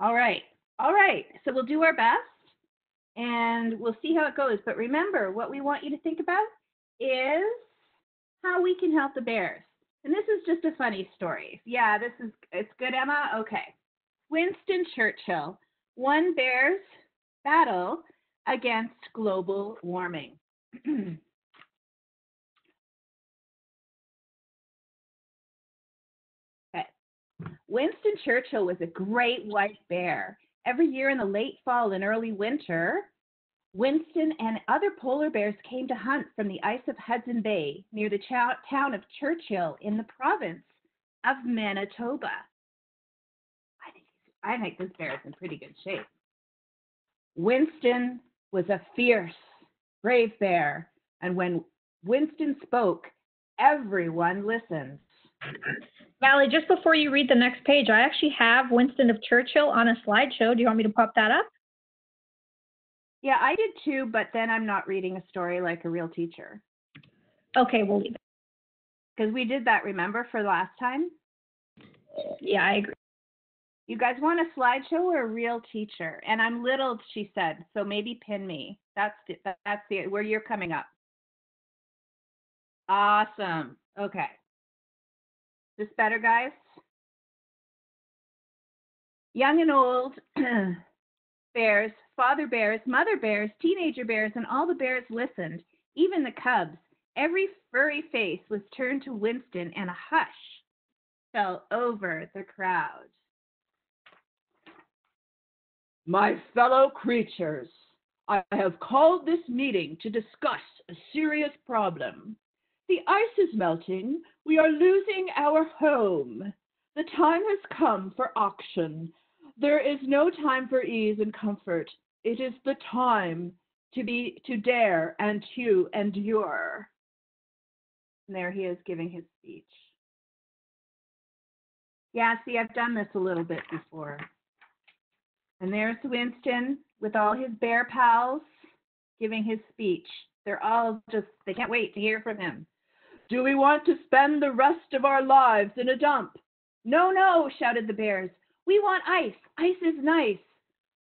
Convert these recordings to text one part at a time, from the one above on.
All right. All right. So we'll do our best and we'll see how it goes. But remember, what we want you to think about is how we can help the bears. And this is just a funny story. Yeah, it's good, Emma? Okay. Winston Churchill won bears' battle against global warming. Okay. Winston Churchill was a great white bear. Every year in the late fall and early winter, Winston and other polar bears came to hunt from the ice of Hudson Bay near the town of Churchill in the province of Manitoba. I think this bear is in pretty good shape. Winston was a fierce, brave bear, and when Winston spoke, everyone listened. Valerie, just before you read the next page, I actually have Winston of Churchill on a slideshow. Do you want me to pop that up? Yeah, I did too, but then I'm not reading a story like a real teacher. Okay, we'll leave it. Because we did that, remember, for last time? Yeah, I agree. You guys want a slideshow or a real teacher? And I'm little, she said, so maybe pin me. That's where you're coming up. Awesome. Okay. Is this better, guys? Young and old, bears, father bears, mother bears, teenager bears, and all the bears listened, even the cubs. Every furry face was turned to Winston, and a hush fell over the crowd. My fellow creatures, I have called this meeting to discuss a serious problem. The ice is melting. We are losing our home. The time has come for action. There is no time for ease and comfort. It is the time to dare and to endure. And there he is giving his speech. Yeah, see, I've done this a little bit before. And there's Winston with all his bear pals giving his speech. They're all they can't wait to hear from him. Do we want to spend the rest of our lives in a dump? No, no, shouted the bears. We want ice. Ice is nice.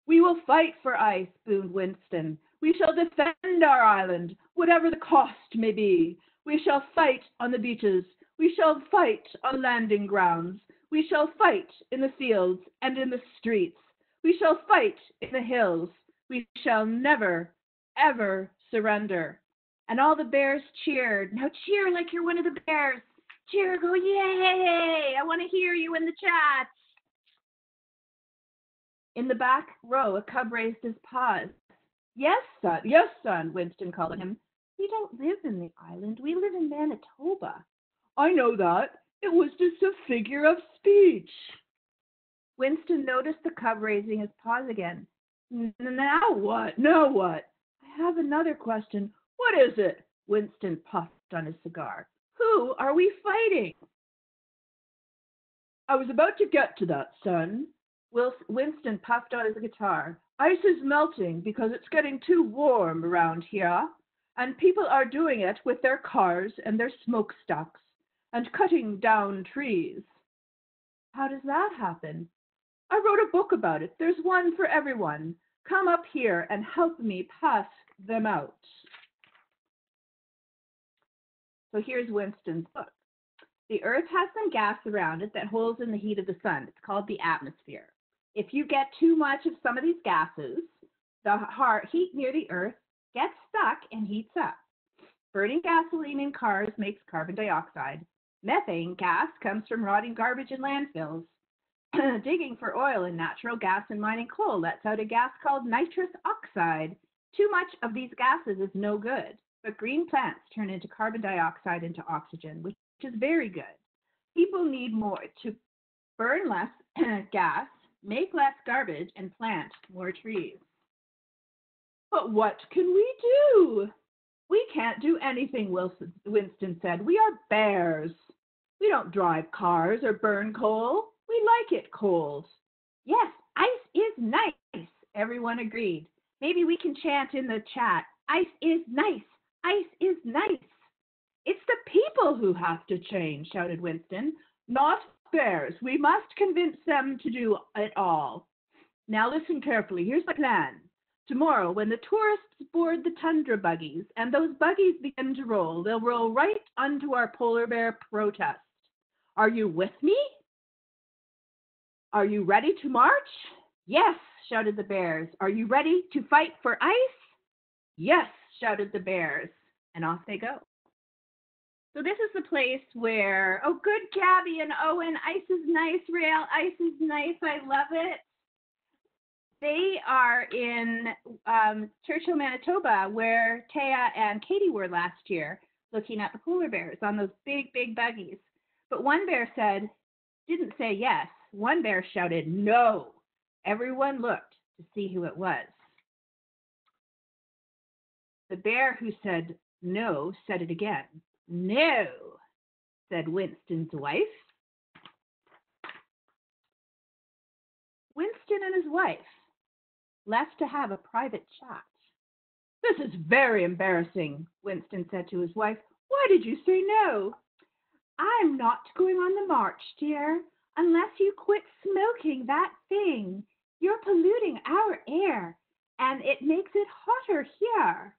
We will fight for ice, boomed Winston. We shall defend our island, whatever the cost may be. We shall fight on the beaches. We shall fight on landing grounds. We shall fight in the fields and in the streets. We shall fight in the hills. We shall never, ever surrender. And all the bears cheered. Now cheer like you're one of the bears. Cheer, go, yay! I want to hear you in the chat. In the back row, a cub raised his paws. Yes, son, Winston called him. We don't live in the island. We live in Manitoba. I know that. It was just a figure of speech. Winston noticed the cub raising his paws again. Now what? Now what? I have another question. What is it? Winston puffed on his cigar. Who are we fighting? I was about to get to that, son. Winston puffed on his guitar. Ice is melting because it's getting too warm around here, and people are doing it with their cars and their smokestacks and cutting down trees. How does that happen? I wrote a book about it. There's one for everyone. Come up here and help me pass them out. So here's Winston's book. The Earth has some gas around it that holds in the heat of the sun. It's called the atmosphere. If you get too much of some of these gases, the heat near the Earth gets stuck and heats up. Burning gasoline in cars makes carbon dioxide. Methane gas comes from rotting garbage in landfills. Digging for oil and natural gas and mining coal lets out a gas called nitrous oxide. Too much of these gases is no good, but green plants turn into carbon dioxide into oxygen, which is very good. People need more to burn less gas, make less garbage, and plant more trees. But what can we do? We can't do anything, Winston said. We are bears. We don't drive cars or burn coal. We like it cold. Yes, ice is nice, everyone agreed. Maybe we can chant in the chat, ice is nice, ice is nice. It's the people who have to change, shouted Winston, not bears. We must convince them to do it all. Now listen carefully. Here's my plan. Tomorrow, when the tourists board the tundra buggies and those buggies begin to roll, they'll roll right onto our polar bear protest. Are you with me? Are you ready to march? Yes, shouted the bears. Are you ready to fight for ice? Yes, shouted the bears. And off they go. So this is the place where, oh, good, Gabby and Owen, ice is nice, Rael, ice is nice, I love it. They are in Churchill, Manitoba, where Taya and Katie were last year, looking at the polar bears on those big, big buggies. But one bear didn't say yes. One bear shouted no. Everyone looked to see who it was. The bear who said no said it again. No, said Winston's wife. Winston and his wife left to have a private chat. This is very embarrassing, Winston said to his wife. Why did you say no? I'm not going on the march, dear, unless you quit smoking that thing. You're polluting our air, and it makes it hotter here.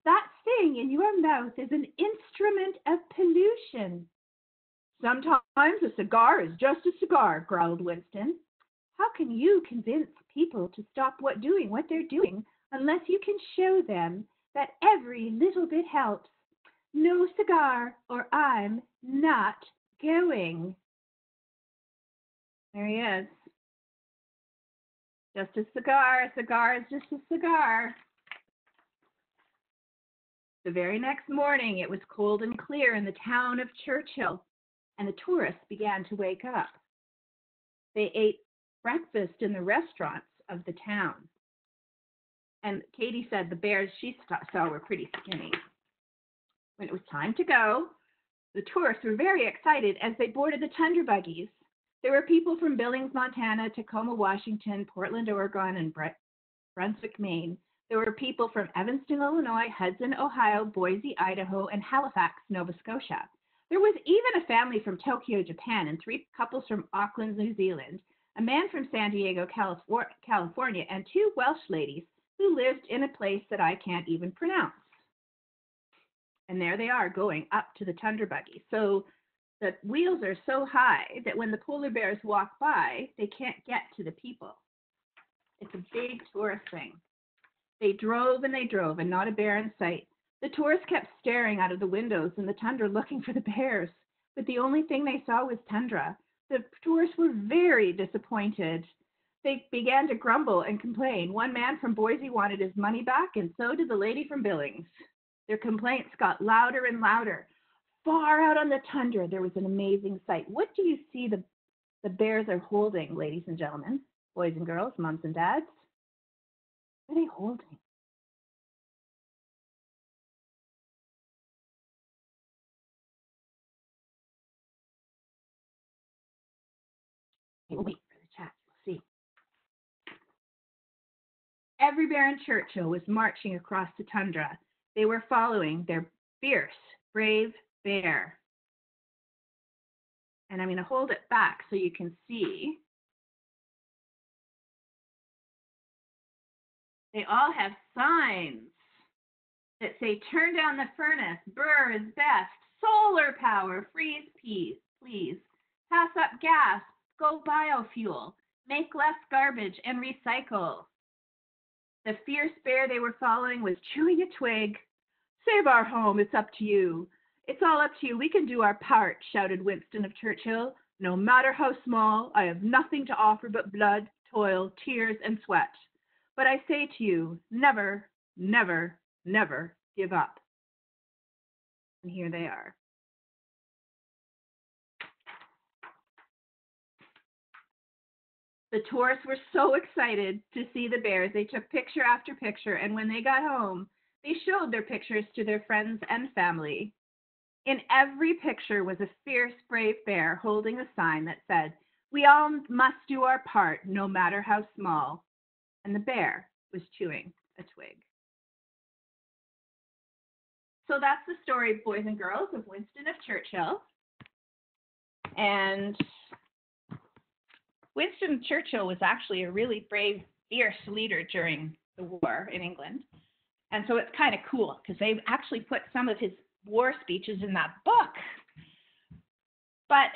That thing in your mouth is an instrument of pollution. Sometimes a cigar is just a cigar, growled Winston. How can you convince people to stop doing what they're doing unless you can show them that every little bit helps? No cigar or I'm not going. There he is. Just a cigar is just a cigar. The very next morning, it was cold and clear in the town of Churchill, and the tourists began to wake up. They ate breakfast in the restaurants of the town. And Katie said the bears she saw were pretty skinny. When it was time to go, the tourists were very excited as they boarded the tundra buggies. There were people from Billings, Montana, Tacoma, Washington, Portland, Oregon, and Brunswick, Maine. There were people from Evanston, Illinois, Hudson, Ohio, Boise, Idaho, and Halifax, Nova Scotia. There was even a family from Tokyo, Japan, and 3 couples from Auckland, New Zealand, a man from San Diego, California, and 2 Welsh ladies who lived in a place that I can't even pronounce. And there they are going up to the tundra buggy. So the wheels are so high that when the polar bears walk by, they can't get to the people. It's a big tourist thing. They drove and not a bear in sight. The tourists kept staring out of the windows in the tundra looking for the bears, but the only thing they saw was tundra. The tourists were very disappointed. They began to grumble and complain. One man from Boise wanted his money back, and so did the lady from Billings. Their complaints got louder and louder. Far out on the tundra, there was an amazing sight. What do you see the bears are holding, ladies and gentlemen, boys and girls, moms and dads? What are they holding? We'll wait for the chat. We'll see. Every bear in Churchill was marching across the tundra. They were following their fierce, brave bear. And I'm going to hold it back so you can see. They all have signs that say, turn down the furnace, burr is best, solar power, freeze please, pass up gas, go biofuel, make less garbage, and recycle. The fierce bear they were following was chewing a twig. Save our home, it's up to you. It's all up to you, we can do our part, shouted Winston of Churchill. No matter how small, I have nothing to offer but blood, toil, tears, and sweat. But I say to you, never, never, never give up. And here they are. The tourists were so excited to see the bears. They took picture after picture, and when they got home, they showed their pictures to their friends and family. In every picture was a fierce, brave bear holding a sign that said, we all must do our part, no matter how small. And the bear was chewing a twig. So that's the story, boys and girls, of Winston of Churchill. And Winston Churchill was actually a really brave fierce leader during the war in England. And so it's kind of cool because they actually put some of his war speeches in that book. But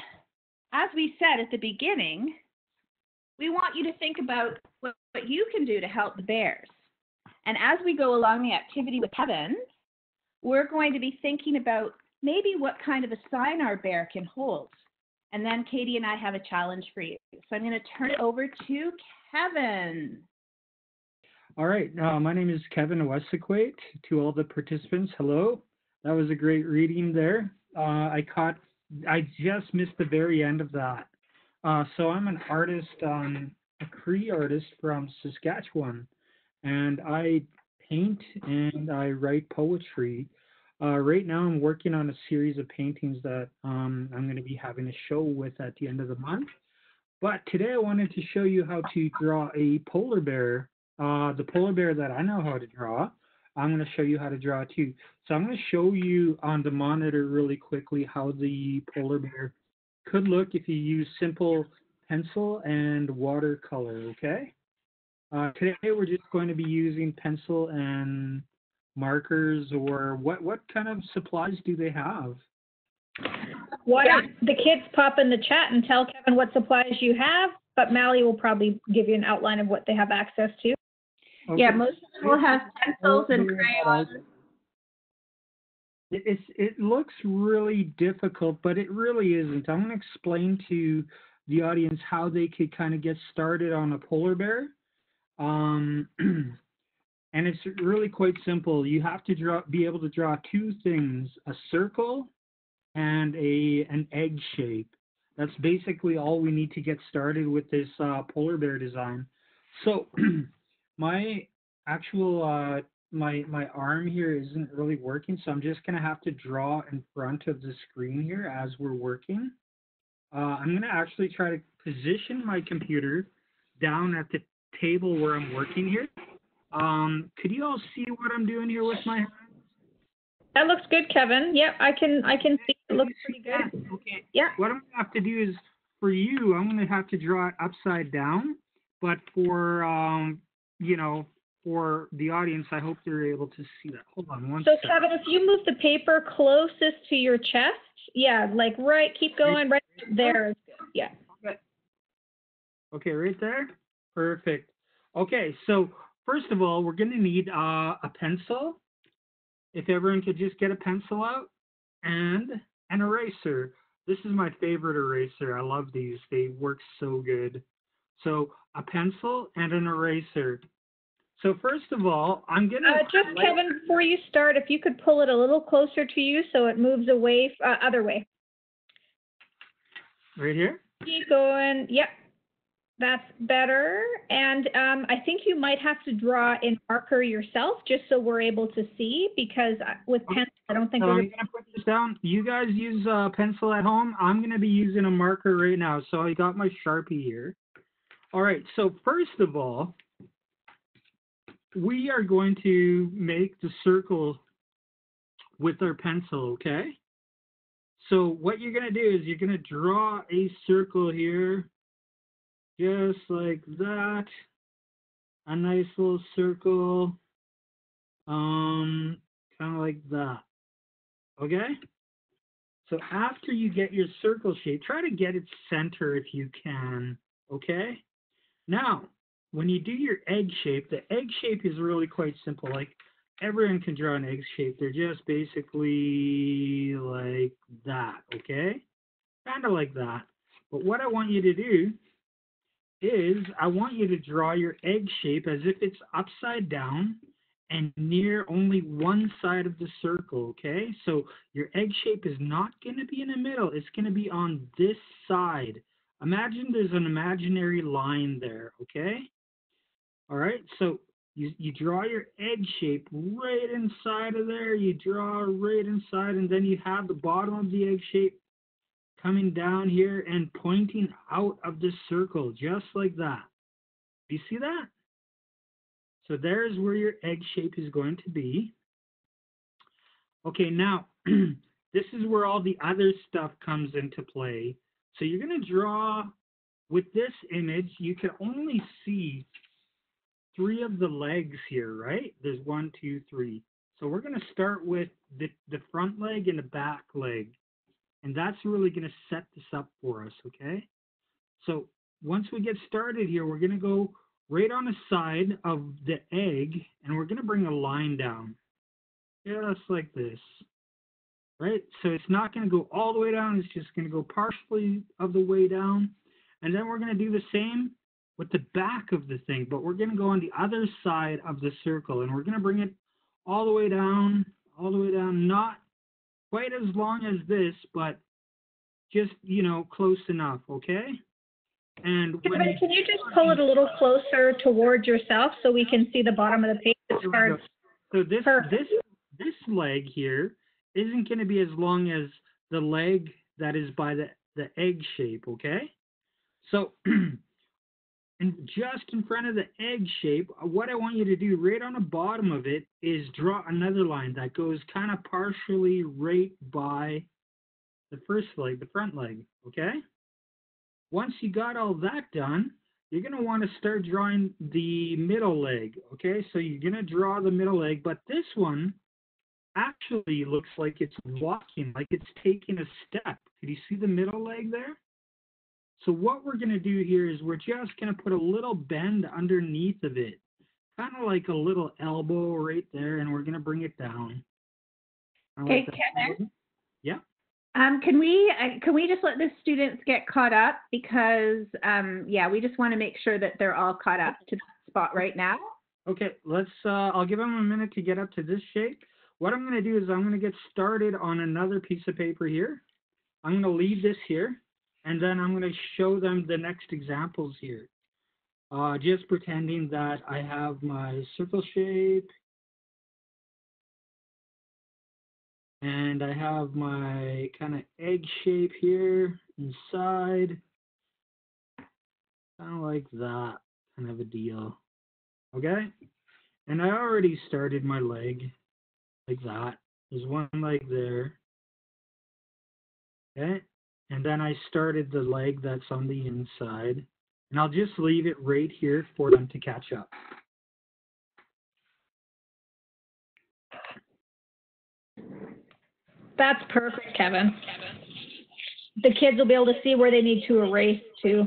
as we said at the beginning, we want you to think about what you can do to help the bears. And as we go along the activity with Kevin, we're going to be thinking about maybe what kind of a sign our bear can hold. And then Katie and I have a challenge for you. So I'm going to turn it over to Kevin. All right. My name is Kevin Wesequate. To all the participants, hello. That was a great reading there. I just missed the very end of that. So I'm an artist, a Cree artist from Saskatchewan, and I paint and I write poetry. Right now I'm working on a series of paintings that I'm going to be having a show with at the end of the month. But today I wanted to show you how to draw a polar bear. The polar bear that I know how to draw, I'm going to show you how to draw too. So I'm going to show you on the monitor really quickly how the polar bear could look if you use simple pencil and watercolor, okay? Today we're just going to be using pencil and markers, or what kind of supplies do they have? Why don't the kids pop in the chat and tell Kevin what supplies you have, but Mally will probably give you an outline of what they have access to. Okay. Yeah, most people have pencils and crayons. It looks really difficult, but it really isn't. I'm going to explain to the audience how they could kind of get started on a polar bear. And it's really quite simple. You have to be able to draw two things, a circle and an egg shape. That's basically all we need to get started with this polar bear design. So my actual my arm here isn't really working, so I'm just going to have to draw in front of the screen here as we're working. I'm going to actually try to position my computer down at the table where I'm working here. Could you all see what I'm doing here with my hands? That looks good, Kevin. Yep, I can see it looks pretty good. Okay. Yeah. What I'm going to have to do is, for you, I'm going to have to draw it upside down. But for, you know, for the audience, I hope they're able to see that. Hold on one second. So, Kevin, if you move the paper closest to your chest, yeah, like keep going, right there is good. Yeah. Okay, right there? Perfect. Okay, so first of all, we're going to need a pencil. If everyone could just get a pencil out, and an eraser. This is my favorite eraser. I love these. They work so good. So a pencil and an eraser. So first of all, I'm going to... just, Kevin, before you start, if you could pull it a little closer to you so it moves away, other way. Right here? Keep going. Yep. That's better. And I think you might have to draw in marker yourself just so we're able to see, because with pencil, I don't think so we're... I'm going to put this down. You guys use a pencil at home. I'm going to be using a marker right now. So I got my Sharpie here. All right. So first of all, we are going to make the circle with our pencil, okay? So what you're going to do is you're going to draw a circle here, just like that. A nice little circle, kind of like that, okay? So after you get your circle shape, try to get its center if you can, okay? Now, when you do your egg shape, the egg shape is really quite simple. Like, everyone can draw an egg shape. They're just basically like that, okay? Kind of like that. But what I want you to do is I want you to draw your egg shape as if it's upside down and near only one side of the circle, okay? So your egg shape is not going to be in the middle. It's going to be on this side. Imagine there's an imaginary line there, okay? All right, so you draw your egg shape right inside of there. You draw right inside, and then you have the bottom of the egg shape coming down here and pointing out of the circle, just like that. Do you see that? So there's where your egg shape is going to be. Okay, now, this is where all the other stuff comes into play. So you're going to draw, with this image, you can only see three of the legs here, right? There's 1, 2, 3. So we're going to start with the front leg and the back leg. And that's really going to set this up for us, okay? So once we get started here, we're going to go right on the side of the egg, and we're going to bring a line down. Just like this, right? So it's not going to go all the way down. It's just going to go partially of the way down. And then we're going to do the same with the back of the thing, but we're going to go on the other side of the circle, and we're going to bring it all the way down, not quite as long as this, but just, you know, close enough, okay? And when Kevin, can you just pull it a little closer towards yourself so we can see the bottom of the page? It's hard. So this leg here isn't going to be as long as the leg that is by the egg shape, okay? So, and just in front of the egg shape, what I want you to do right on the bottom of it is draw another line that goes kind of partially right by the first leg, the front leg, okay? Once you got all that done, you're going to want to start drawing the middle leg, okay? So you're going to draw the middle leg, but this one actually looks like it's walking, like it's taking a step. Can you see the middle leg there? So what we're going to do here is we're just going to put a little bend underneath of it, kind of like a little elbow right there, and we're going to bring it down. Okay, Kevin? Yeah. Can we just let the students get caught up because yeah, we just want to make sure that they're all caught up to the spot right now. Okay, let's I'll give them a minute to get up to this shape. What I'm going to do is I'm going to get started on another piece of paper here. I'm going to leave this here, and then I'm going to show them the next examples here. Just pretending that I have my circle shape, and I have my kind of egg shape here inside, kind of like that kind of a deal, okay? And I already started my leg like that. There's one leg there, okay? And then I started the leg that's on the inside, and I'll just leave it right here for them to catch up. That's perfect, Kevin. The kids will be able to see where they need to erase to.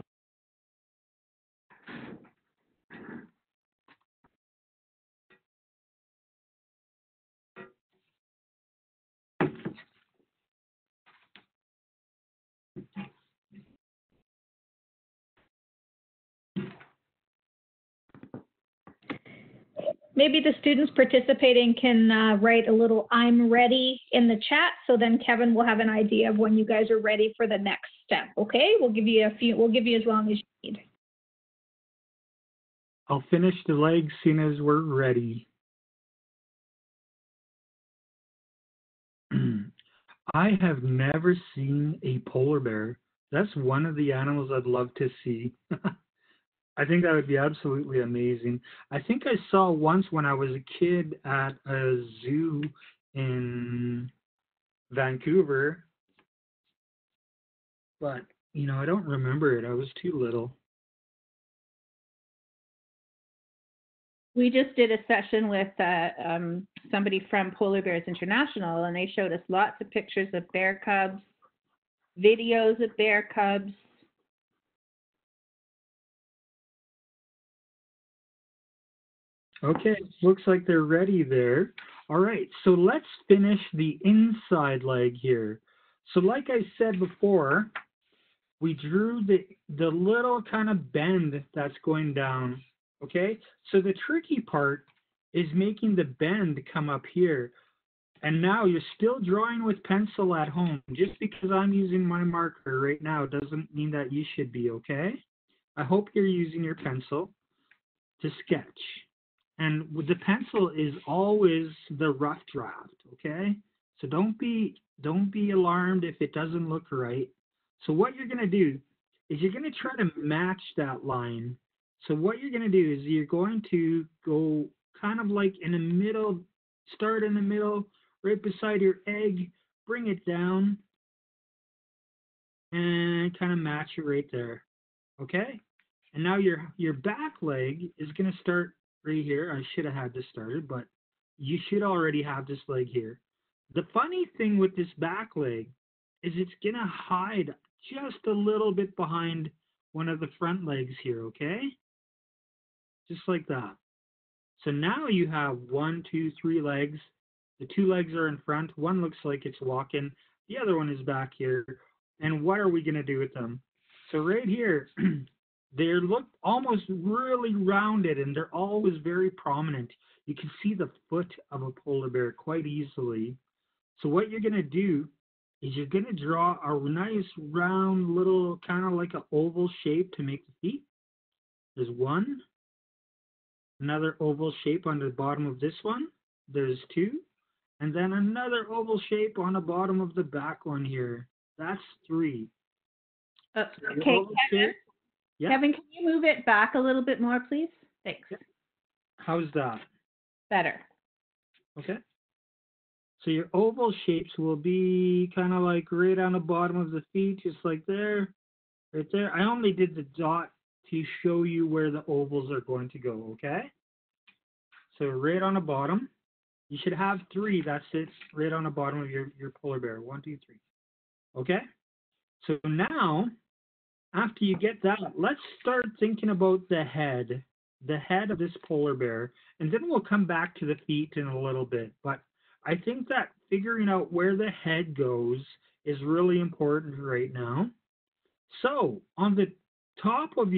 Maybe the students participating can write a little "I'm ready" in the chat, so then Kevin will have an idea of when you guys are ready for the next step. Okay, we'll give you as long as you need. I'll finish the leg soon as we're ready. I have never seen a polar bear. That's one of the animals I'd love to see. I think that would be absolutely amazing. I think I saw once when I was a kid at a zoo in Vancouver, but, you know, I don't remember it. I was too little. We just did a session with somebody from Polar Bears International, and they showed us lots of pictures of bear cubs, videos of bear cubs. Okay, looks like they're ready there. All right, so let's finish the inside leg here. So like I said before, we drew the little kind of bend that's going down, okay? So the tricky part is making the bend come up here. And now you're still drawing with pencil at home. Just because I'm using my marker right now doesn't mean that you should be, okay? I hope you're using your pencil to sketch. And with the pencil is always the rough draft, okay? So don't be alarmed if it doesn't look right. So what you're going to do is you're going to try to match that line. So what you're going to do is you're going to go kind of like in the middle, start in the middle, right beside your egg, bring it down, and kind of match it right there, okay? And now your back leg is going to start right here. I should have had this started, but you should already have this leg here. The funny thing with this back leg is it's going to hide just a little bit behind one of the front legs here, okay? Just like that. So now you have 1, 2, 3 legs. The 2 legs are in front. One looks like it's walking. The other one is back here. And what are we going to do with them? So right here, they look almost really rounded, and they're always very prominent. You can see the foot of a polar bear quite easily. So what you're going to do is you're going to draw a nice round little kind of like an oval shape to make the feet. There's one. Another oval shape on the bottom of this one. There's 2. And then another oval shape on the bottom of the back one here. That's 3. Okay, Kevin. Yeah. Kevin, can you move it back a little bit more, please? Thanks. How's that? Better. Okay. So your oval shapes will be kind of like right on the bottom of the feet, just like there, right there. I only did the dot to show you where the ovals are going to go, okay? So right on the bottom, you should have 3. That's it, right on the bottom of your polar bear. 1, 2, 3. Okay? So now, after you get that, let's start thinking about the head of this polar bear, and then we'll come back to the feet in a little bit. But I think that figuring out where the head goes is really important right now. So on the top of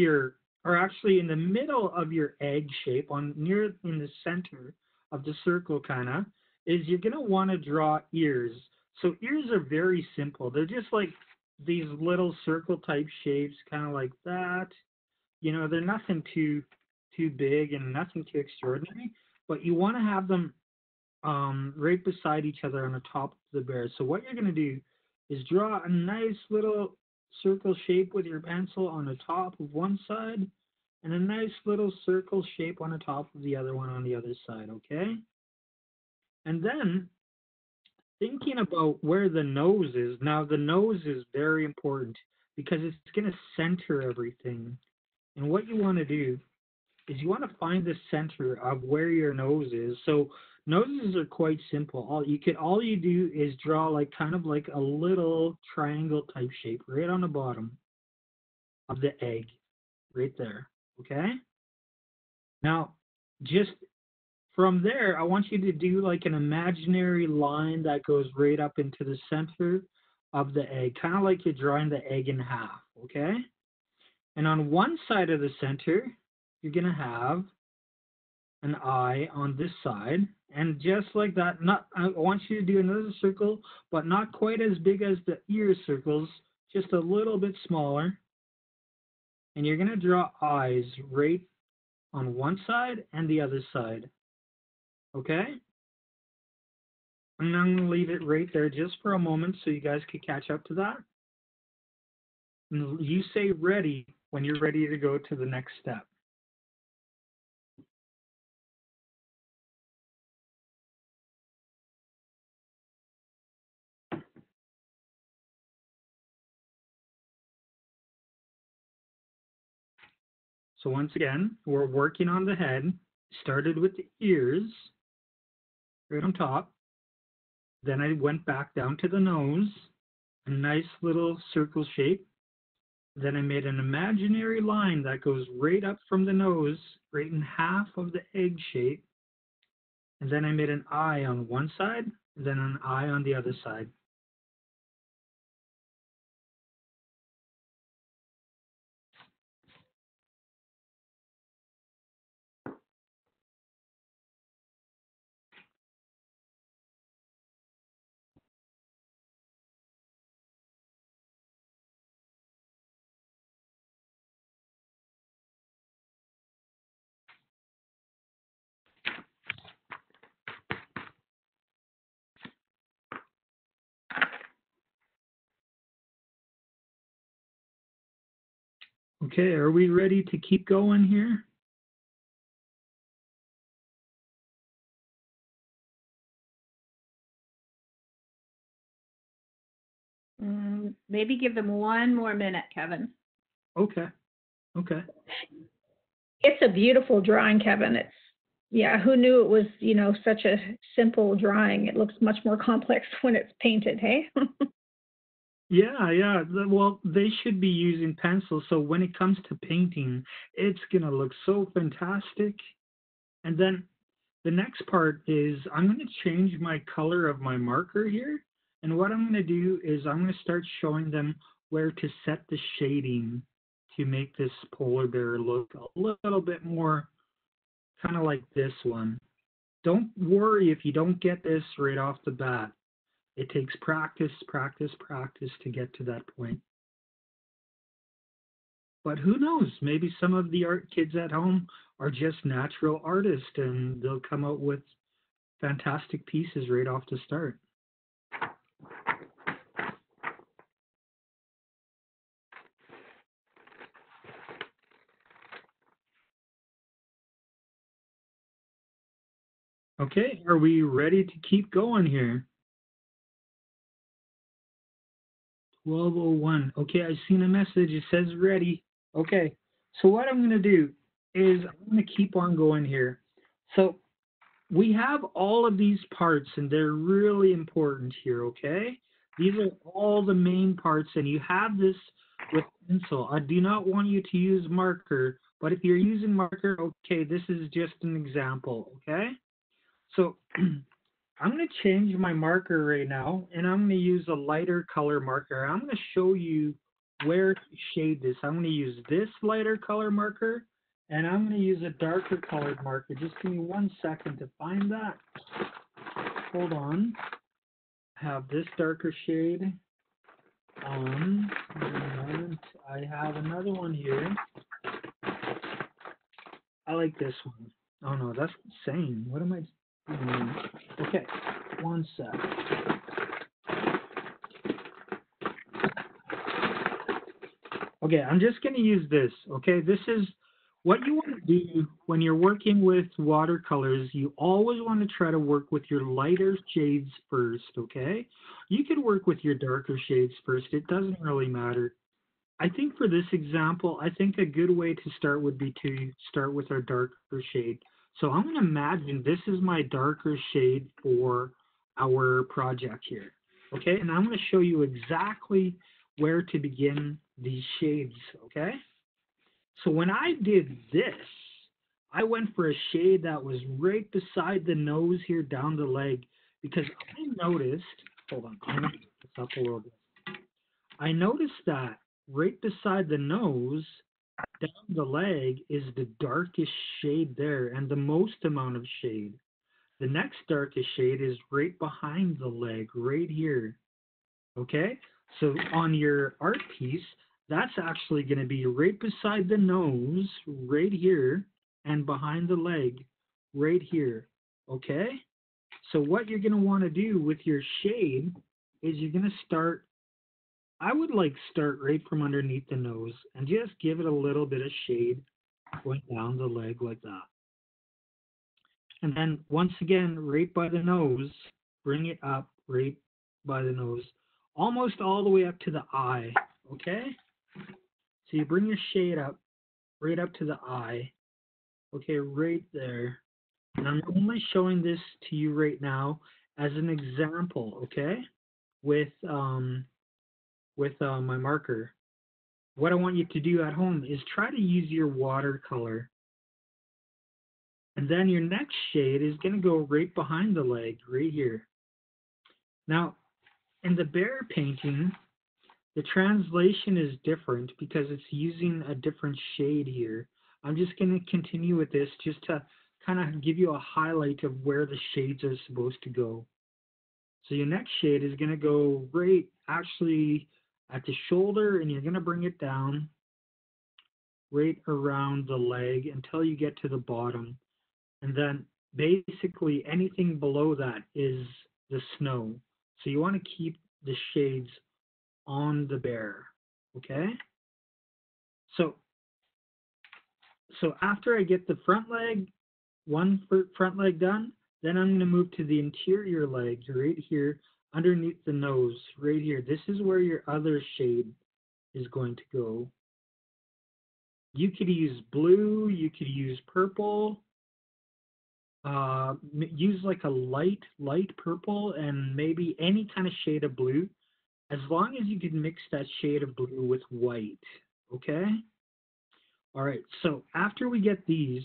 or actually in the middle of your egg shape, near in the center of the circle kind of, is you're going to want to draw ears. So ears are very simple. They're just like these little circle type shapes, kind of like that. You know, they're nothing too big and nothing too extraordinary, but you want to have them right beside each other on the top of the bear. So what you're going to do is draw a nice little circle shape with your pencil on the top of one side and a nice little circle shape on the top of the other one on the other side, okay? And then thinking about where the nose is. Now the nose is very important because it's going to center everything. And what you want to do is you want to find the center of where your nose is. So noses are quite simple. All you do is draw like kind of like a little triangle type shape right on the bottom of the egg, right there. Okay? Now, just from there, I want you to do like an imaginary line that goes right up into the center of the egg, kind of like you're drawing the egg in half, okay? And on one side of the center, you're going to have an eye on this side. And just like that, I want you to do another circle, but not quite as big as the ear circles, just a little bit smaller. And you're going to draw eyes right on one side and the other side. Okay? And I'm going to leave it right there just for a moment so you guys can catch up to that. And you say ready when you're ready to go to the next step. So once again, we're working on the head. Started with the ears, right on top. Then I went back down to the nose, a nice little circle shape. Then I made an imaginary line that goes right up from the nose, right in half of the egg shape. And then I made an eye on one side, and then an eye on the other side. Okay, are we ready to keep going here? Maybe give them 1 more minute, Kevin. Okay. Okay. It's a beautiful drawing, Kevin. Yeah, who knew it was, such a simple drawing? It looks much more complex when it's painted, hey? Yeah, yeah. Well, they should be using pencils, so when it comes to painting, it's gonna look so fantastic. And then the next part is I'm gonna change my color of my marker here. And what I'm gonna do is I'm gonna start showing them where to set the shading to make this polar bear look a little bit more kind of like this one. Don't worry if you don't get this right off the bat. It takes practice, practice, practice to get to that point. But who knows? Maybe some of the art kids at home are just natural artists and they'll come out with fantastic pieces right off the start. Okay, are we ready to keep going here? 12:01. Okay, I've seen a message. It says ready. Okay, so what I'm going to do is I'm going to keep on going here. So we have all of these parts, and they're really important here, okay? These are all the main parts, and you have this with pencil. I do not want you to use marker, but if you're using marker, okay, this is just an example, okay? So I'm going to change my marker right now, and I'm going to use a lighter color marker. I'm going to show you where to shade this. I'm going to use this lighter color marker, and I'm going to use a darker colored marker. Just give me 1 second to find that. Hold on. I have this darker shade. And I have another one here. I like this one. Oh no, that's insane. What am I doing? Okay, 1 sec. Okay, I'm just going to use this. Okay, this is what you want to do when you're working with watercolors. You always want to try to work with your lighter shades first, okay? You could work with your darker shades first. It doesn't really matter. I think for this example, I think a good way to start would be to start with our darker shade. So I'm going to imagine this is my darker shade for our project here. Okay, and I'm going to show you exactly where to begin these shades, okay? So when I did this, I went for a shade that was right beside the nose here down the leg because I noticed, hold on, I'm going to get this up a little bit. I noticed that right beside the nose, down the leg, is the darkest shade there and the most amount of shade. The next darkest shade is right behind the leg, right here. Okay? So on your art piece, that's actually going to be right beside the nose, right here, and behind the leg, right here. Okay? So what you're going to want to do with your shade is you're going to start, I would like start right from underneath the nose and just give it a little bit of shade going down the leg like that. And then once again, right by the nose, bring it up right by the nose, almost all the way up to the eye, okay? So you bring your shade up, right up to the eye, okay, right there. And I'm only showing this to you right now as an example, okay, with my marker. What I want you to do at home is try to use your watercolor. And then your next shade is going to go right behind the leg, right here. Now, in the bear painting, the translation is different because it's using a different shade here. I'm just going to continue with this just to kind of give you a highlight of where the shades are supposed to go. So your next shade is going to go right actually at the shoulder, and you're going to bring it down right around the leg until you get to the bottom. And then basically anything below that is the snow. So you want to keep the shades on the bear, okay? So after I get the front leg, front leg done, then I'm going to move to the interior leg right here underneath the nose, right here. This is where your other shade is going to go. You could use blue, you could use purple, use like a light purple and maybe any kind of shade of blue, as long as you can mix that shade of blue with white. Okay? All right, so after we get these,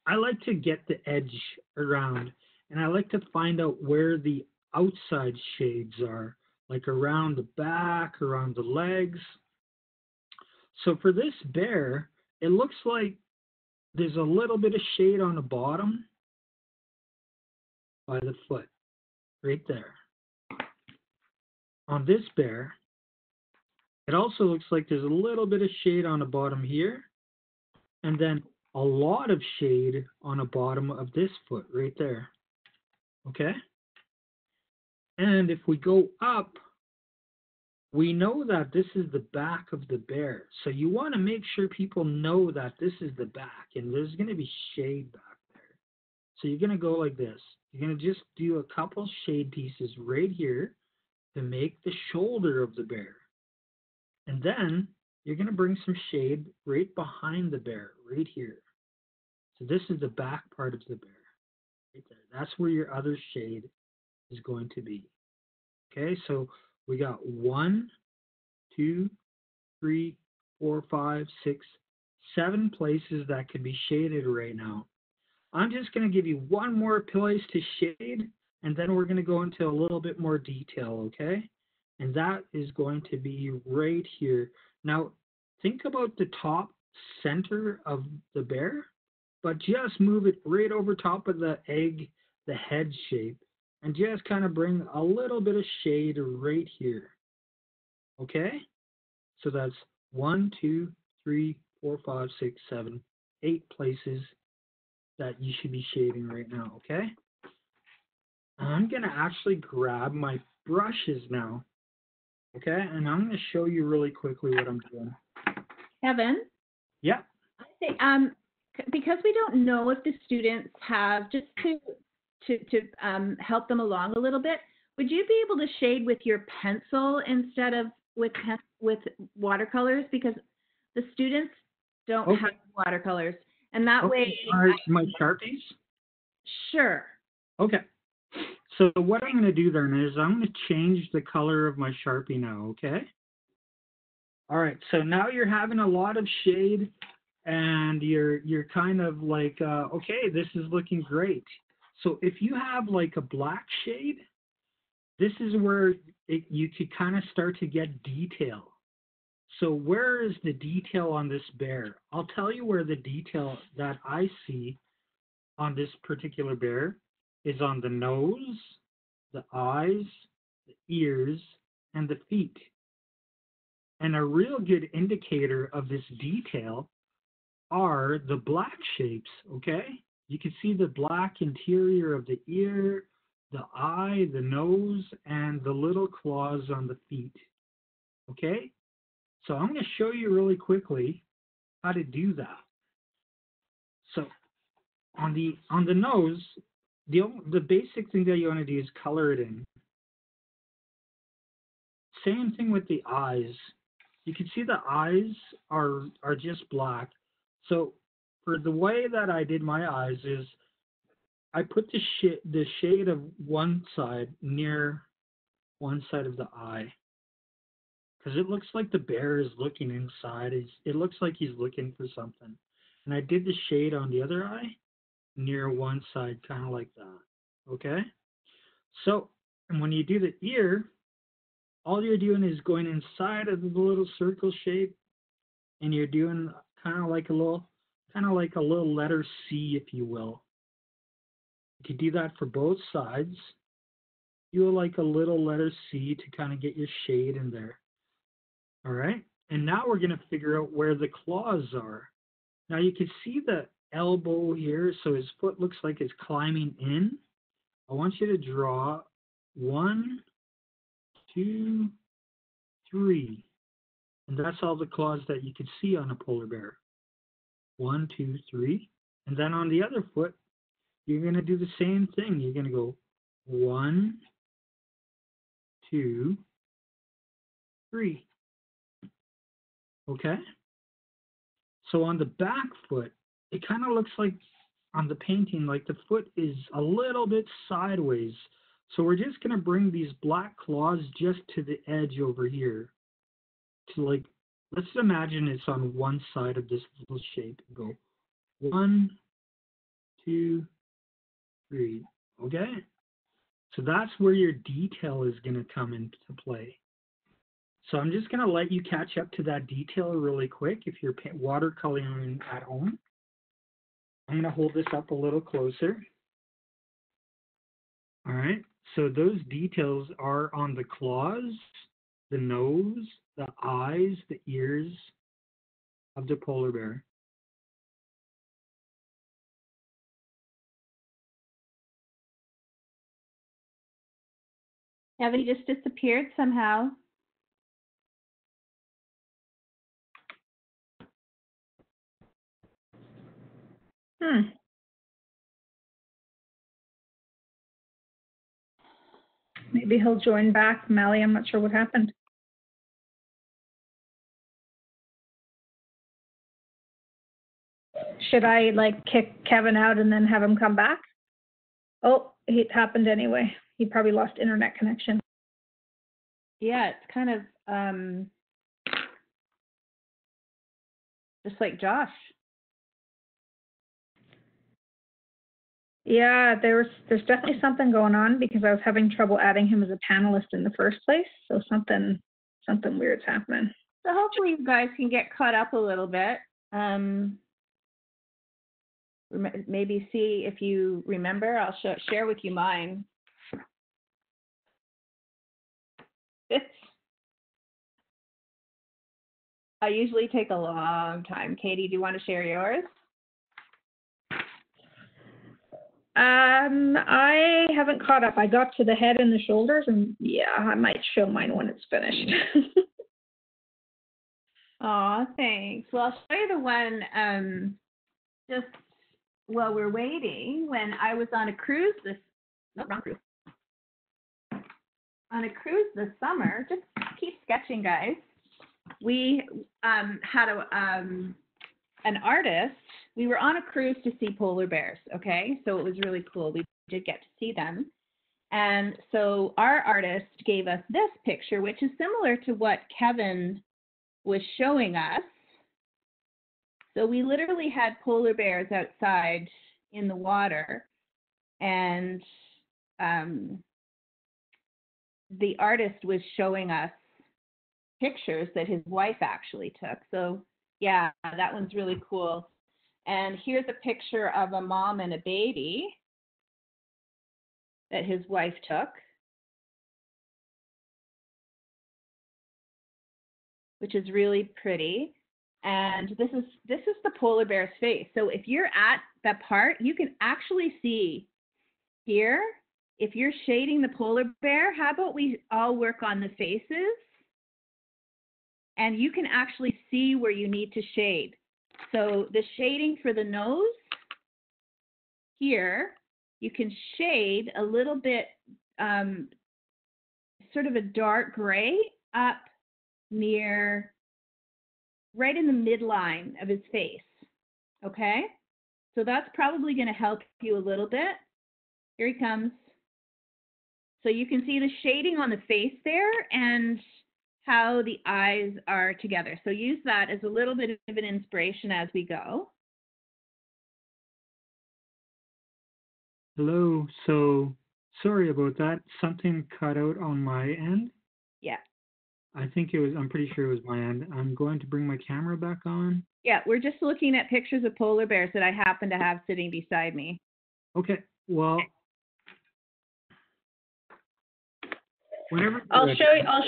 I like to get the edge around, and I like to find out where the outside shades are, like around the back, around the legs. So for this bear, it looks like there's a little bit of shade on the bottom by the foot, right there. On this bear, it also looks like there's a little bit of shade on the bottom here, and then a lot of shade on the bottom of this foot right there. Okay? And if we go up, we know that this is the back of the bear. So you want to make sure people know that this is the back, and there's going to be shade back there. So you're going to go like this. You're going to just do a couple shade pieces right here to make the shoulder of the bear. And then you're going to bring some shade right behind the bear, right here. So this is the back part of the bear, right there. That's where your other shade is going to be. Okay, so we got 1, 2, 3, 4, 5, 6, 7 places that can be shaded right now. I'm just going to give you one more place to shade, and then we're going to go into a little bit more detail, okay? And that is going to be right here. Now, think about the top center of the bear, but just move it right over top of the egg, the head shape, and just kind of bring a little bit of shade right here. Okay? So that's 1, 2, 3, 4, 5, 6, 7, 8 places that you should be shading right now, okay? I'm going to actually grab my brushes now, okay? And I'm going to show you really quickly what I'm doing. Kevin? Yeah. I say, because we don't know if the students have, just to help them along a little bit, would you be able to shade with your pencil instead of with watercolors? Because the students don't have watercolors. And that way... My Sharpies? Sure. Okay. So what I'm going to do then is I'm going to change the color of my Sharpie now, okay? All right, so now you're having a lot of shade, and you're kind of like, okay, this is looking great. So if you have like a black shade, this is where you could kind of start to get detail. So where is the detail on this bear? I'll tell you where the detail that I see on this particular bear is on the nose, the eyes, the ears, and the feet. And a real good indicator of this detail are the black shapes, okay? You can see the black interior of the ear, the eye, the nose, and the little claws on the feet, okay? So I'm going to show you really quickly how to do that. So on the nose, the basic thing that you want to do is color it in. Same thing with the eyes. You can see the eyes are just black. So for the way that I did my eyes is I put the shade of one side near one side of the eye, because it looks like the bear is looking inside. It looks like he's looking for something. And I did the shade on the other eye near one side, kind of like that. Okay? So, and when you do the ear, all you're doing is going inside of the little circle shape, and you're doing kind of like a little letter C, if you will. If you do that for both sides, you will like a little letter C to kind of get your shade in there. All right? And now we're going to figure out where the claws are. Now you can see the elbow here, so his foot looks like it's climbing in. I want you to draw 1, 2, 3. And that's all the claws that you can see on a polar bear. 1, 2, 3. And then on the other foot, you're going to do the same thing. You're going to go 1, 2, 3. Okay? So on the back foot, it kind of looks like on the painting, like the foot is a little bit sideways. So we're just going to bring these black claws just to the edge over here. To like, let's imagine it's on one side of this little shape. Go 1, 2, 3. Okay? So that's where your detail is going to come into play. So I'm just going to let you catch up to that detail really quick if you're watercoloring at home. I'm going to hold this up a little closer. All right. So those details are on the claws, the nose, the eyes, the ears of the polar bear. Kevin, you just disappeared somehow. Maybe he'll join back. Mally, I'm not sure what happened. Should I like kick Kevin out and then have him come back? Oh, it happened anyway. He probably lost internet connection. Yeah, it's kind of just like Josh. Yeah, there's definitely something going on because I was having trouble adding him as a panelist in the first place. So something weird's happening. So hopefully you guys can get caught up a little bit. Maybe see if you remember. I'll share with you mine. I usually take a long time. Katie, do you want to share yours? I haven't caught up. I got to the head and the shoulders, and yeah, I might show mine when it's finished. Aw, thanks. Well, I'll show you the one just while we're waiting. When I was on a cruise on a cruise this summer, just keep sketching, guys. We had an artist. We were on a cruise to see polar bears, okay? So it was really cool. We did get to see them. And so our artist gave us this picture, which is similar to what Kevin was showing us. So we literally had polar bears outside in the water, and the artist was showing us pictures that his wife actually took. So yeah, that one's really cool. And here's a picture of a mom and a baby that his wife took, which is really pretty. And this is the polar bear's face. So if you're at that part, you can actually see here, if you're shading the polar bear, how about we all work on the faces? And you can actually see where you need to shade. So the shading for the nose, here, you can shade a little bit, sort of a dark gray up near, right in the midline of his face, okay? So that's probably gonna help you a little bit. Here he comes. So you can see the shading on the face there and how the eyes are together. So use that as a little bit of an inspiration as we go. Hello. So sorry about that. Something cut out on my end. Yeah. I think it was, I'm pretty sure it was my end. I'm going to bring my camera back on. Yeah, we're just looking at pictures of polar bears that I happen to have sitting beside me. Okay. Well, whenever I'll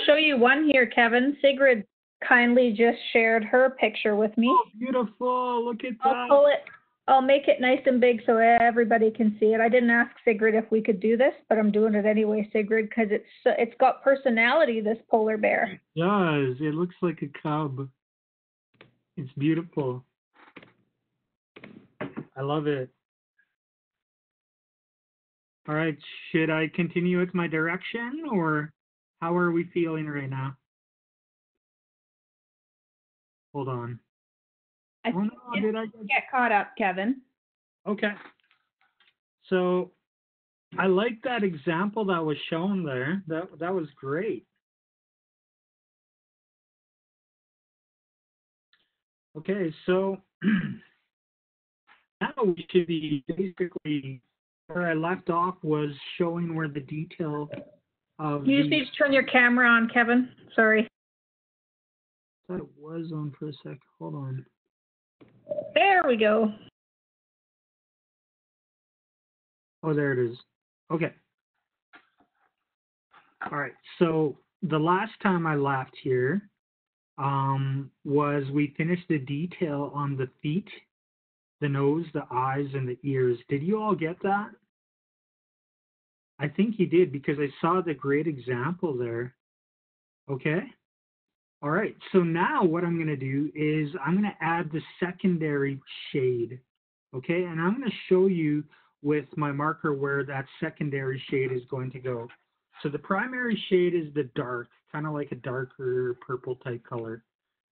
show you one here, Kevin. Sigrid kindly just shared her picture with me. Oh, beautiful. Look at that. I'll make it nice and big so everybody can see it. I didn't ask Sigrid if we could do this, but I'm doing it anyway, Sigrid, because it's got personality, this polar bear. It does. It looks like a cub. It's beautiful. I love it. All right. Should I continue with my direction, or how are we feeling right now? Hold on. I think Did I get caught up, Kevin? Okay. So I like that example that was shown there. That was great. Okay, so now we should be basically where I left off was showing where the detail of You just need to turn your camera on, Kevin. Sorry. I thought it was on for a sec. Hold on. There we go. Oh, there it is. Okay. All right. So the last time I left here was we finished the detail on the feet, the nose, the eyes, and the ears. Did you all get that? I think you did because I saw the great example there. Okay. All right. So now what I'm going to do is I'm going to add the secondary shade. Okay. And I'm going to show you with my marker where that secondary shade is going to go. So the primary shade is the dark, kind of like a darker purple type color.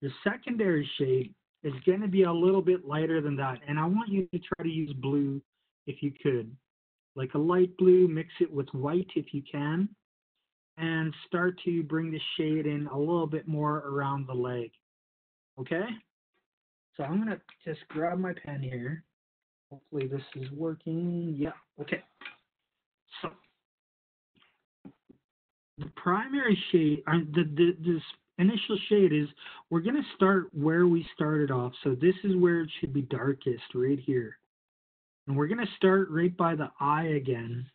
The secondary shade is going to be a little bit lighter than that. And I want you to try to use blue if you could. Like a light blue, mix it with white if you can, and start to bring the shade in a little bit more around the leg. Okay? So I'm going to just grab my pen here. Hopefully this is working. Yeah, okay. So the primary shade, this initial shade is, we're going to start where we started off. So this is where it should be darkest, right here. And we're going to start right by the eye again.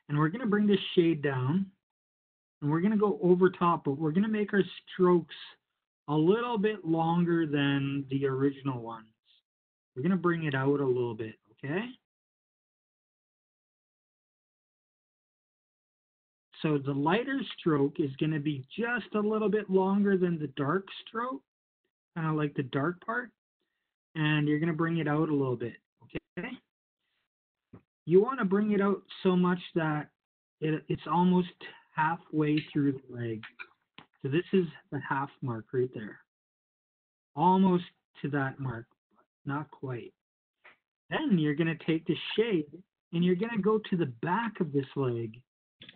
And we're going to bring this shade down. And we're going to go over top, but we're going to make our strokes a little bit longer than the original ones. We're going to bring it out a little bit, okay? So the lighter stroke is going to be just a little bit longer than the dark stroke, kind of like the dark part. And you're going to bring it out a little bit, okay? You want to bring it out so much that it's almost halfway through the leg. So this is the half mark right there. Almost to that mark, but not quite. Then you're going to take the shade and you're going to go to the back of this leg.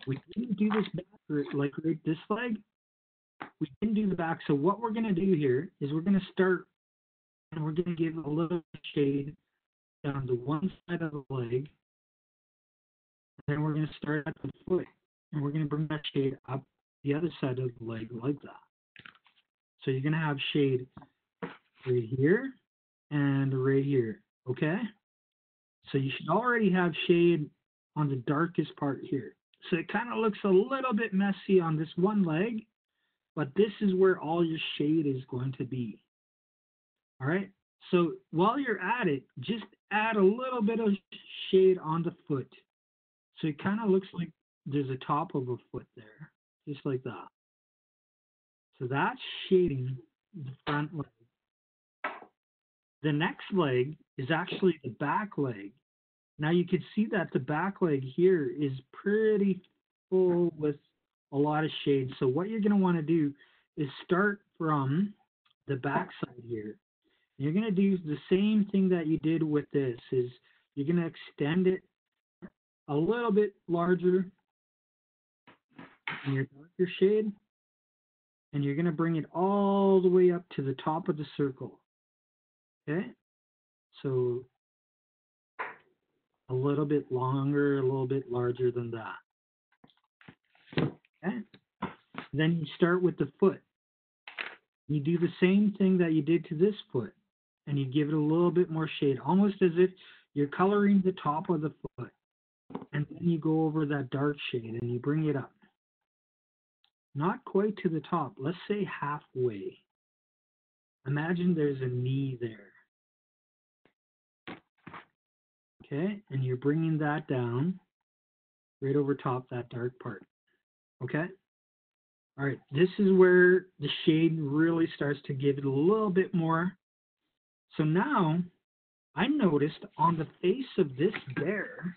We didn't do this back, like right this leg. We didn't do the back. So what we're going to do here is we're going to start and we're going to give a little shade down to one side of the leg. And then we're going to start at the foot. And we're going to bring that shade up the other side of the leg like that. So you're going to have shade right here and right here, okay? So you should already have shade on the darkest part here. So it kind of looks a little bit messy on this one leg, but this is where all your shade is going to be. All right? So while you're at it, just add a little bit of shade on the foot. So it kind of looks like there's a top of a foot there, just like that. So that's shading the front leg. The next leg is actually the back leg. Now you can see that the back leg here is pretty full with a lot of shade. So what you're going to want to do is start from the back side here. You're going to do the same thing that you did with this, is you're going to extend it a little bit larger in your darker shade, and you're going to bring it all the way up to the top of the circle. Okay? So a little bit longer, a little bit larger than that. Okay? Then you start with the foot. You do the same thing that you did to this foot, and you give it a little bit more shade, almost as if you're coloring the top of the foot. And then you go over that dark shade and you bring it up. Not quite to the top, let's say halfway. Imagine there's a knee there. Okay, and you're bringing that down right over top that dark part. Okay? All right, this is where the shade really starts to give it a little bit more. So now, I noticed on the face of this bear,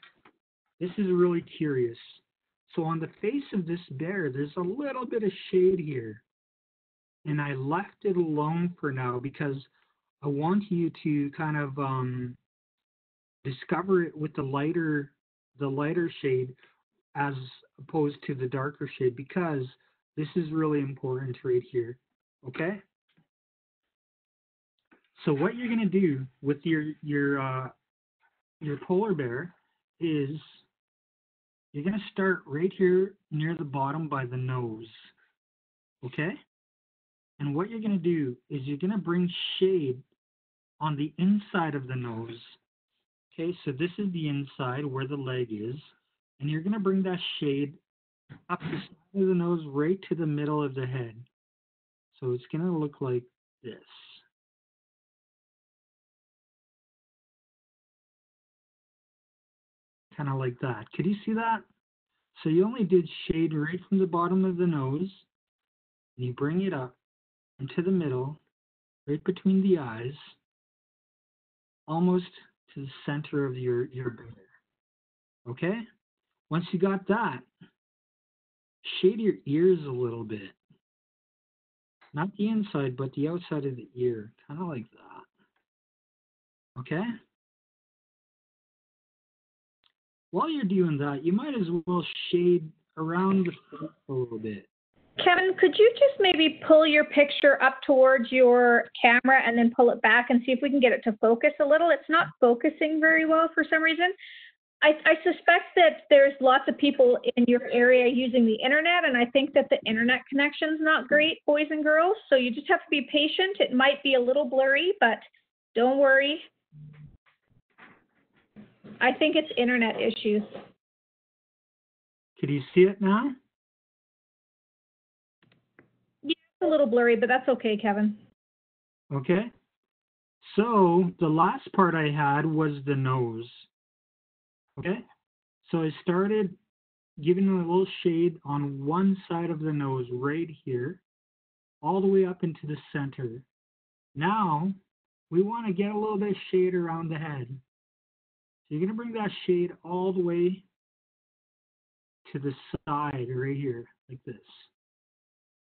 this is really curious. So on the face of this bear, there's a little bit of shade here. And I left it alone for now because I want you to kind of discover it with the lighter shade as opposed to the darker shade, because this is really important right here. Okay? So what you're going to do with your polar bear is you're going to start right here near the bottom by the nose. Okay? And what you're going to do is you're going to bring shade on the inside of the nose. Okay, so this is the inside where the leg is. And you're going to bring that shade up the side of the nose right to the middle of the head. So it's going to look like this. Kind of like that. Could you see that? So you only did shade right from the bottom of the nose. And you bring it up into the middle, right between the eyes, almost to the center of your bear. Okay? Once you got that, shade your ears a little bit. Not the inside, but the outside of the ear. Kind of like that. Okay? While you're doing that, you might as well shade around the face a little bit. Kevin, could you just maybe pull your picture up towards your camera and then pull it back and see if we can get it to focus a little? It's not focusing very well for some reason. I suspect that there's lots of people in your area using the internet, and I think that the internet connection's not great, boys and girls. So you just have to be patient. It might be a little blurry, but don't worry. I think it's internet issues. Can you see it now? Yeah, it's a little blurry, but that's okay, Kevin. Okay. So the last part I had was the nose. Okay. So I started giving a little shade on one side of the nose right here, all the way up into the center. Now we want to get a little bit of shade around the head. So you're going to bring that shade all the way to the side right here, like this.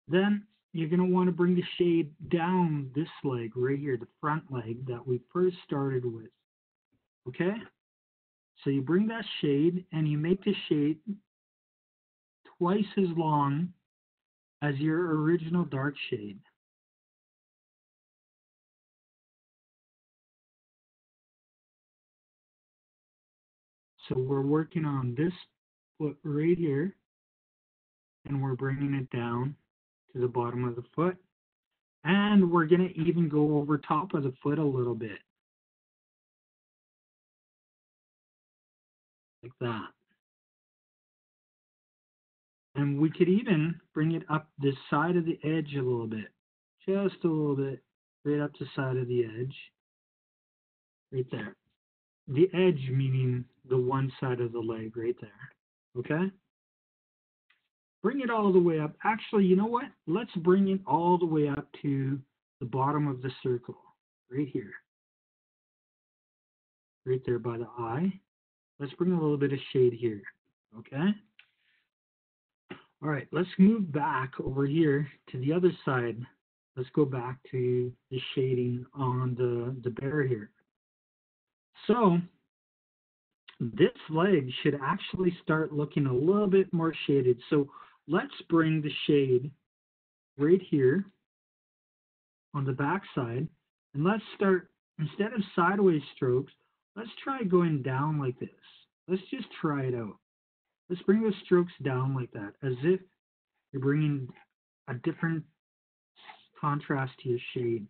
Then you're going to want to bring the shade down this leg right here, the front leg that we first started with. Okay? So you bring that shade and you make the shade twice as long as your original dark shade. So we're working on this foot right here, and we're bringing it down to the bottom of the foot. And we're going to even go over top of the foot a little bit. Like that. And we could even bring it up this side of the edge a little bit. Just a little bit. Right up the side of the edge. Right there. The edge meaning the one side of the leg right there. Okay? Bring it all the way up. Actually, you know what? Let's bring it all the way up to the bottom of the circle. Right here. Right there by the eye. Let's bring a little bit of shade here. Okay? All right, let's move back over here to the other side. Let's go back to the shading on the bear here. So this leg should actually start looking a little bit more shaded. So let's bring the shade right here on the back side, and let's start, instead of sideways strokes, let's try going down like this. Let's just try it out. Let's bring the strokes down like that, as if you're bringing a different contrast to your shade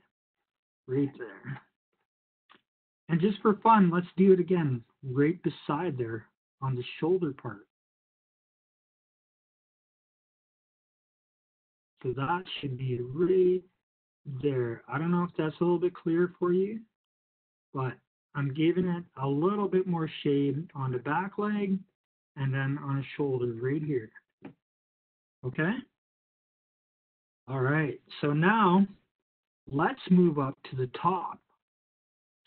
right there. And just for fun, let's do it again right beside there on the shoulder part. So that should be right there. I don't know if that's a little bit clear for you, but I'm giving it a little bit more shade on the back leg and then on the shoulder right here. Okay? All right, so now let's move up to the top.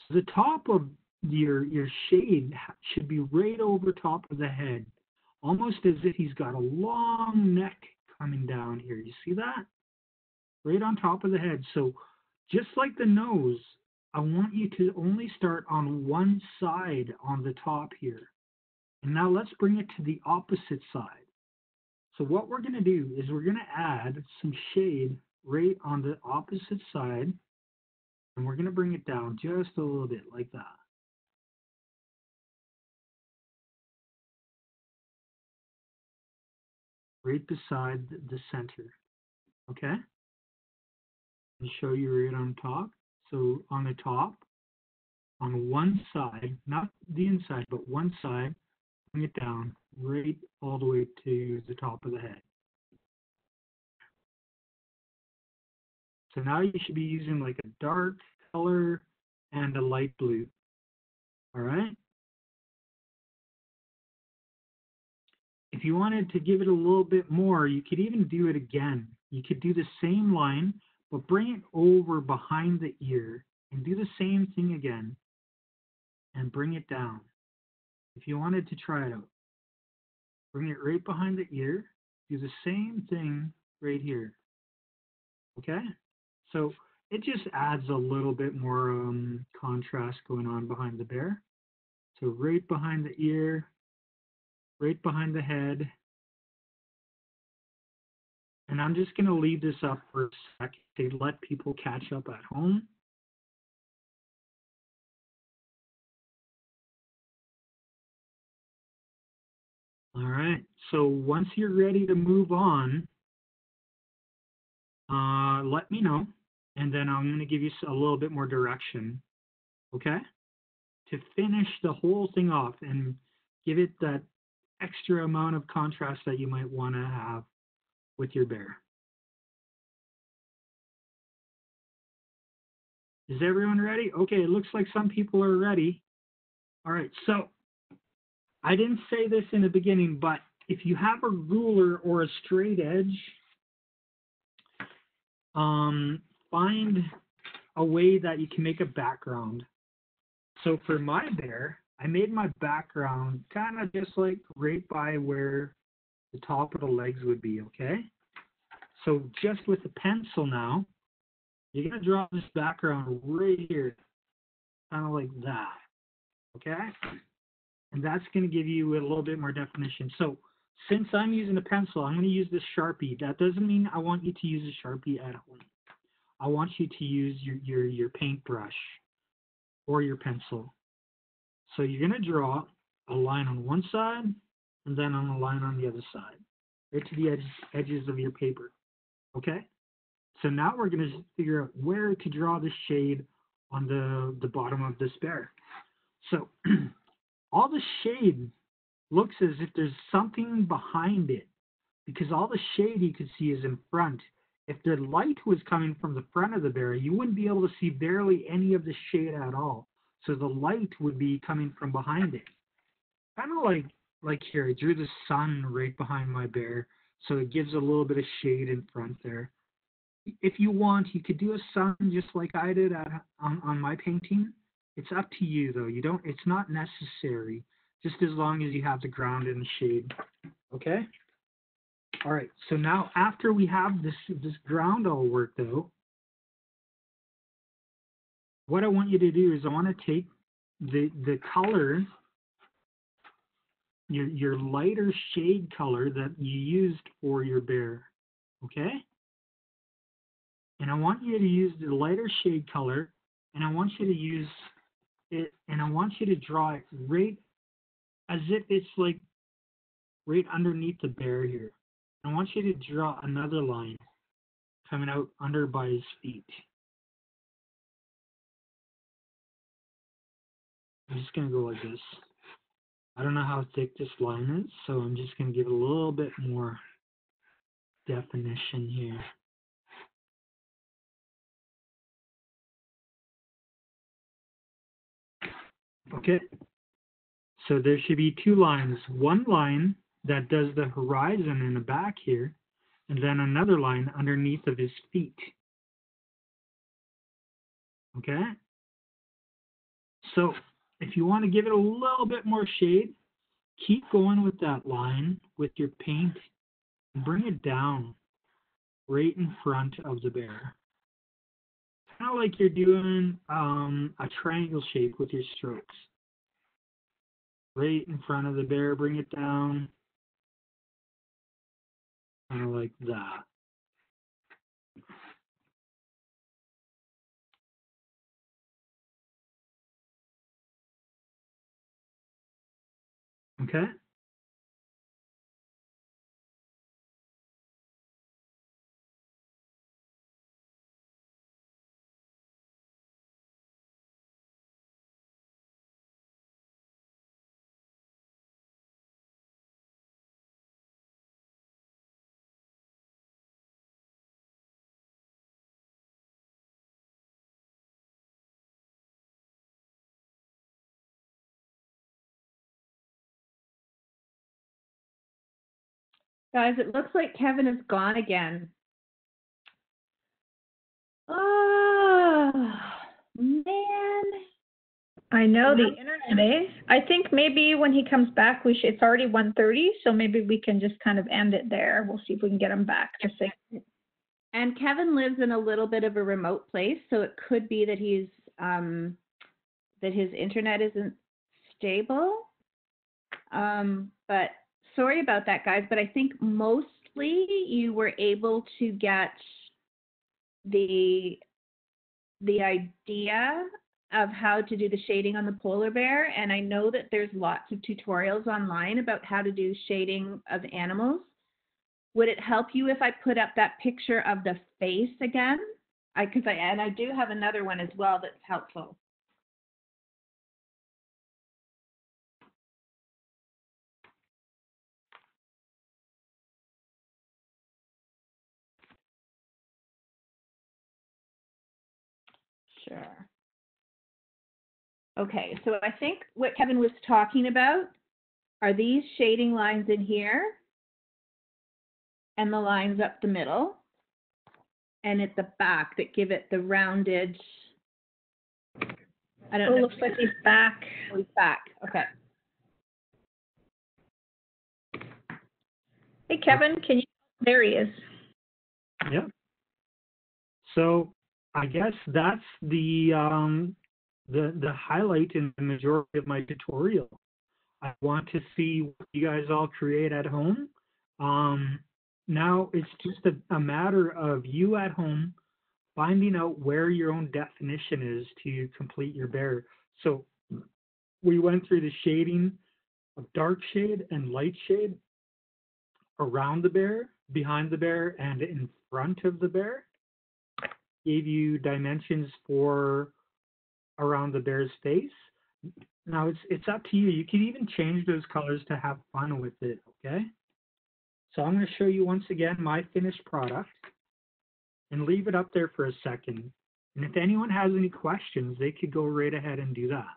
So the top of your shade should be right over top of the head, almost as if he's got a long neck coming down here. You see that? Right on top of the head. So just like the nose, I want you to only start on one side on the top here. And now let's bring it to the opposite side. So what we're going to do is we're going to add some shade right on the opposite side. And we're going to bring it down just a little bit like that. Right beside the center. Okay? And show you right on top. So on the top, on one side, not the inside, but one side, bring it down right all the way to the top of the head. So now you should be using like a dark color and a light blue. All right? If you wanted to give it a little bit more, you could even do it again. You could do the same line, but bring it over behind the ear and do the same thing again and bring it down. If you wanted to try it out, bring it right behind the ear, do the same thing right here. Okay? So it just adds a little bit more contrast going on behind the bear. So right behind the ear, right behind the head. And I'm just going to leave this up for a sec to let people catch up at home. All right, so once you're ready to move on, let me know, and then I'm going to give you a little bit more direction, okay? To finish the whole thing off and give it that extra amount of contrast that you might want to have with your bear. Is everyone ready? Okay, it looks like some people are ready. All right, so I didn't say this in the beginning, but if you have a ruler or a straight edge, find a way that you can make a background. So for my bear, I made my background kind of just like right by where the top of the legs would be, okay? So just with a pencil now, you're going to draw this background right here, kind of like that, okay? And that's going to give you a little bit more definition. So since I'm using a pencil, I'm going to use this Sharpie. That doesn't mean I want you to use a Sharpie at home. I want you to use your paintbrush or your pencil. So you're going to draw a line on one side and then on a line on the other side, right to the edges of your paper, okay? So now we're going to figure out where to draw the shade on the bottom of this bear. So all the shade looks as if there's something behind it, because all the shade you could see is in front. If the light was coming from the front of the bear, you wouldn't be able to see barely any of the shade at all. So the light would be coming from behind it. Kind of like here, I drew the sun right behind my bear, so it gives a little bit of shade in front there. If you want, you could do a sun just like I did on my painting. It's up to you though. It's not necessary, just as long as you have the ground and the shade. Okay? All right, so now after we have this ground all worked out, what I want you to do is I want to take the color, your lighter shade color that you used for your bear, okay? And I want you to use the lighter shade color, and I want you to use it, and I want you to draw it right as if it's like right underneath the bear here. I want you to draw another line coming out under by his feet. I'm just going to go like this. I don't know how thick this line is, so I'm just going to give it a little bit more definition here. Okay, so there should be two lines. One line that does the horizon in the back here, and then another line underneath of his feet. Okay? So if you want to give it a little bit more shade, keep going with that line with your paint and bring it down right in front of the bear. kind of like you're doing a triangle shape with your strokes. Right in front of the bear, bring it down. Kind of like that. Okay? Guys, it looks like Kevin is gone again. Oh, man. I know the internet, eh? I think maybe when he comes back, it's already 1:30, so maybe we can just kind of end it there. We'll see if we can get him back to sing. And Kevin lives in a little bit of a remote place, so it could be that he's that his internet isn't stable. But sorry about that, guys. But I think mostly you were able to get the idea of how to do the shading on the polar bear. And I know that there's lots of tutorials online about how to do shading of animals. Would it help you if I put up that picture of the face again? I do have another one as well that's helpful. Sure. Okay, so I think what Kevin was talking about are these shading lines in here and the lines up the middle and at the back that give it the rounded. I don't know. It looks like he's back. Oh, he's back. Okay. Hey, Kevin, can you? There he is. Yep. So I guess that's the highlight in the majority of my tutorial. I want to see what you guys all create at home. Now it's just a matter of you at home finding out where your own definition is to complete your bear. So we went through the shading of dark shade and light shade around the bear, behind the bear, and in front of the bear. Gave you dimensions for around the bear's face. Now it's up to you. You can even change those colors to have fun with it, okay? So I'm going to show you once again my finished product and leave it up there for a second. And if anyone has any questions, they could go right ahead and do that.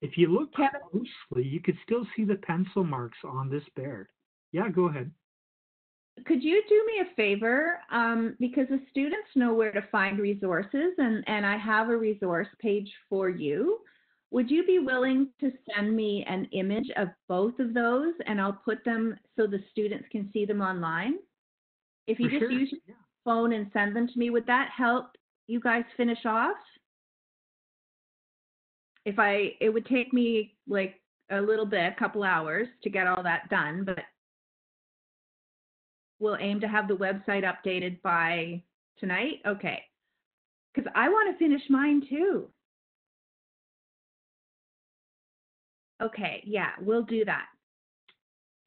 If you look closely, you could still see the pencil marks on this bear. Yeah, go ahead. Could you do me a favor? Because the students know where to find resources, and I have a resource page for you. Would you be willing to send me an image of both of those, and I'll put them so the students can see them online? If you just use your phone and send them to me, would that help you guys finish off? It would take me like a little bit, a couple hours to get all that done, but we'll aim to have the website updated by tonight. Okay. Because I want to finish mine too. Okay, yeah, we'll do that.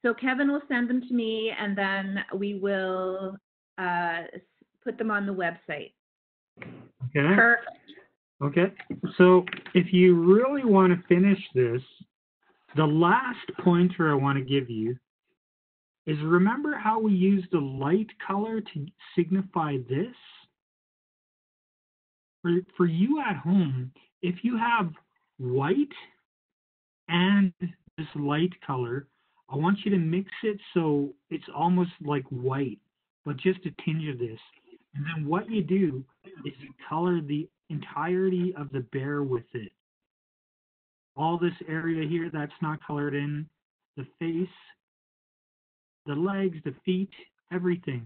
So Kevin will send them to me, and then we will put them on the website. Okay. Perfect. Okay. So if you really want to finish this, the last pointer I want to give you is remember how we used the light color to signify this? For you at home, if you have white and this light color, I want you to mix it so it's almost like white, but just a tinge of this. And then what you do is you color the entirety of the bear with it. All this area here that's not colored in, the face, the legs, the feet, everything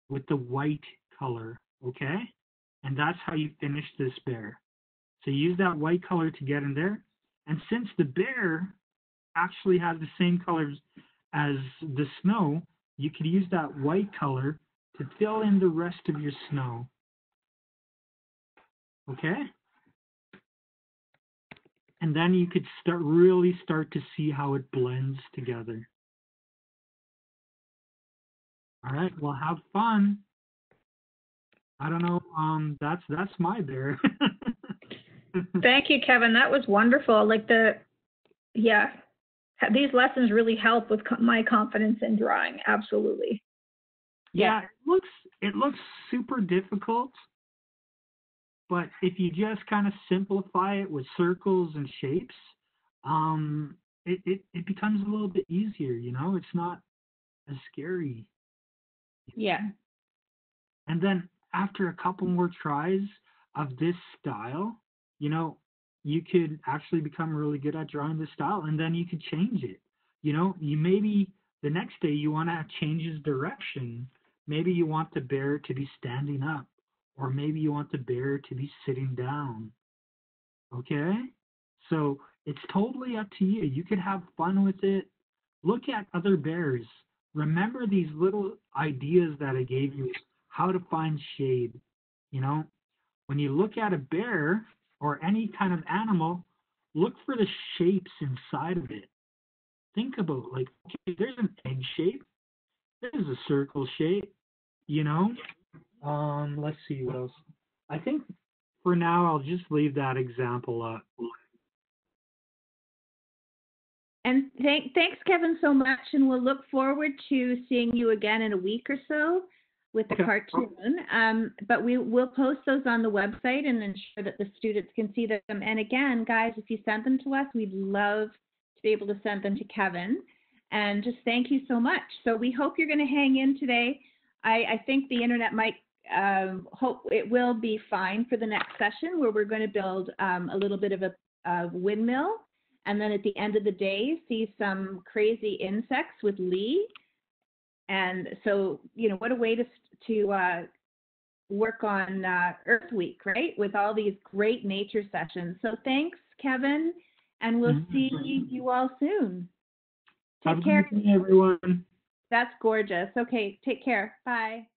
with the white color, okay? and that's how you finish this bear. So use that white color to get in there. And since the bear actually has the same colors as the snow, you could use that white color to fill in the rest of your snow. Okay? And then you could really start to see how it blends together. All right, well, have fun. I don't know, that's my bear. Thank you, Kevin. That was wonderful. These lessons really help with my confidence in drawing. Absolutely. Yeah, it looks super difficult, but if you just kind of simplify it with circles and shapes, it becomes a little bit easier, you know? It's not as scary. Yeah. And then after a couple more tries of this style, you know, you could actually become really good at drawing this style, and then you could change it. You know, you maybe the next day you want to change his direction. Maybe you want the bear to be standing up, or maybe you want the bear to be sitting down. Okay? So it's totally up to you. You could have fun with it. Look at other bears. Remember these little ideas that I gave you, how to find shade. You know, when you look at a bear or any kind of animal, look for the shapes inside of it. Think about, like, okay, there's an egg shape, there's a circle shape, you know. Let's see what else. I think for now I'll just leave that example up. And thanks, Kevin, so much. And we'll look forward to seeing you again in a week or so with the cartoon. But we'll post those on the website and ensure that the students can see them. And again, guys, if you send them to us, we'd love to be able to send them to Kevin. And just thank you so much. So we hope you're going to hang in today. I think the internet might hope it will be fine for the next session, where we're going to build a little bit of a windmill. And then at the end of the day, see some crazy insects with Lee. And so, you know, what a way to work on Earth Week, right? With all these great nature sessions. So thanks, Kevin, and we'll see you all soon. Take care, everyone. That's gorgeous. Okay, take care. Bye.